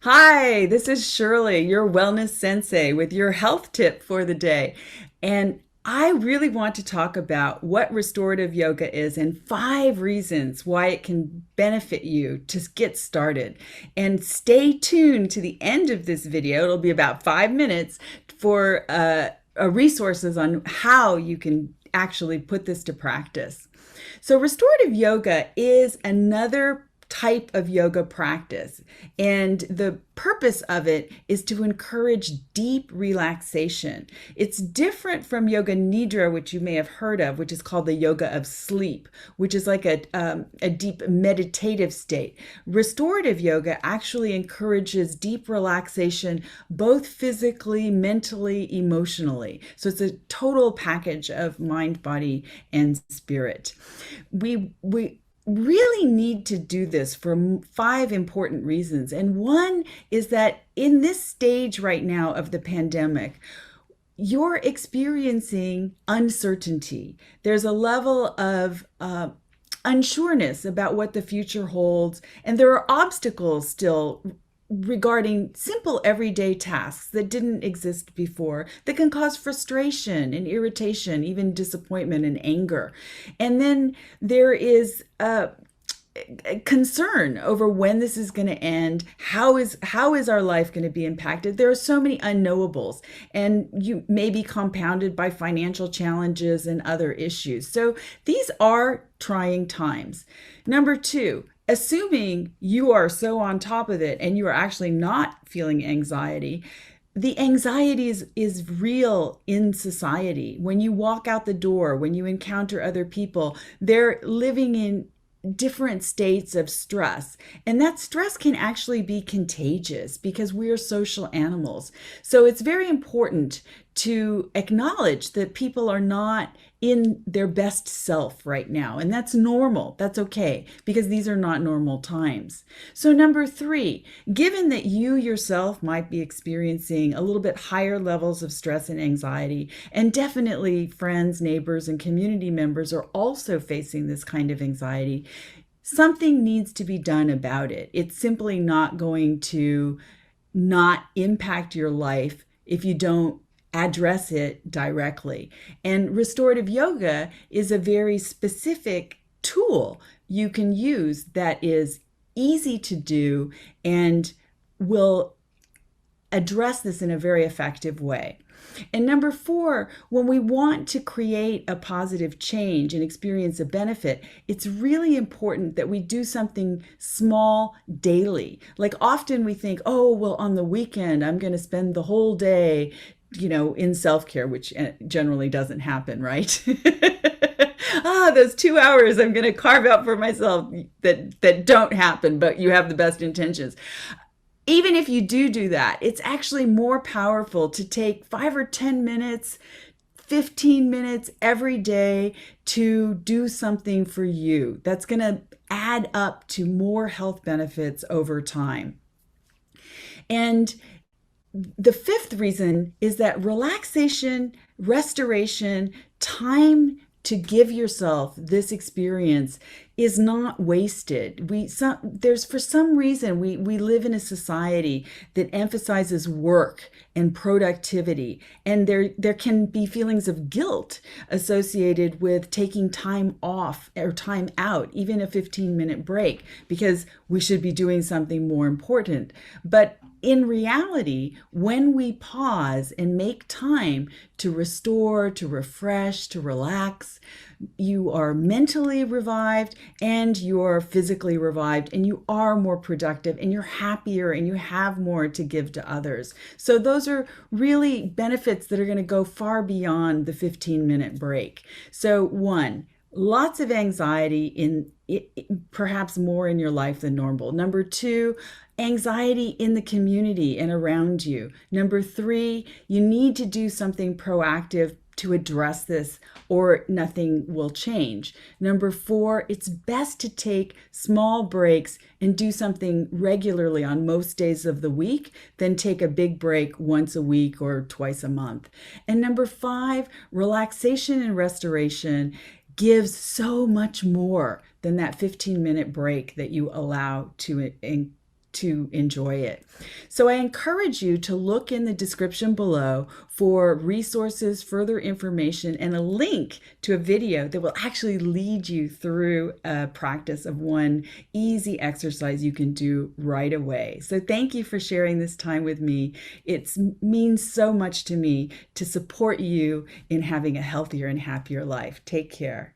Hi, this is Shirley, your wellness sensei, with your health tip for the day. And I really want to talk about what restorative yoga is and 5 reasons why it can benefit you to get started. And stay tuned to the end of this video. It'll be about 5 minutes for resources on how you can actually put this to practice. So, restorative yoga is another type of yoga practice, and the purpose of it is to encourage deep relaxation. It's different from yoga nidra, which you may have heard of, which is called the yoga of sleep, which is like a deep meditative state. Restorative yoga actually encourages deep relaxation, both physically, mentally, emotionally. So it's a total package of mind, body, and spirit. We really need to do this for 5 important reasons. And one is that in this stage right now of the pandemic, you're experiencing uncertainty. There's a level of unsureness about what the future holds, and there are obstacles still regarding simple everyday tasks that didn't exist before that can cause frustration and irritation, even disappointment and anger. And then there is a concern over when this is going to end. How is our life going to be impacted? There are so many unknowables, and you may be compounded by financial challenges and other issues. So these are trying times. Number two, assuming you are so on top of it and you are actually not feeling anxiety, the anxiety is real in society. When you walk out the door, when you encounter other people, they're living in different states of stress. And that stress can actually be contagious because we are social animals. So it's very important to acknowledge that people are not in their best self right now. And that's normal. That's okay, because these are not normal times. So number three, given that you yourself might be experiencing a little bit higher levels of stress and anxiety, and definitely friends, neighbors, and community members are also facing this kind of anxiety, something needs to be done about it. It's simply not going to not impact your life if you don't address it directly. And restorative yoga is a very specific tool you can use that is easy to do and will address this in a very effective way. And number four, when we want to create a positive change and experience a benefit, it's really important that we do something small daily. Like often we think, oh, well, on the weekend, I'm going to spend the whole day in self-care, which generally doesn't happen, right? Those 2 hours I'm going to carve out for myself that don't happen, but you have the best intentions. Even if you do that, it's actually more powerful to take 5 or 10 minutes, 15 minutes every day to do something for you. That's going to add up to more health benefits over time. And the 5th reason is that relaxation, restoration, time to give yourself this experience is not wasted. For some reason we live in a society that emphasizes work and productivity, and there can be feelings of guilt associated with taking time off or time out, even a 15-minute break, because we should be doing something more important. But in reality, when we pause and make time to restore, to refresh, to relax, you are mentally revived and you're physically revived, and you are more productive and you're happier and you have more to give to others. So those are really benefits that are going to go far beyond the 15-minute break. So one, lots of anxiety in perhaps more in your life than normal. Number two, anxiety in the community and around you. Number three, you need to do something proactive to address this or nothing will change. Number four, it's best to take small breaks and do something regularly on most days of the week, then take a big break once a week or twice a month. And number five, relaxation and restoration gives so much more than that 15-minute break that you allow to to enjoy it. So I encourage you to look in the description below for resources, further information, and a link to a video that will actually lead you through a practice of one easy exercise you can do right away. So thank you for sharing this time with me. It means so much to me to support you in having a healthier and happier life. Take care.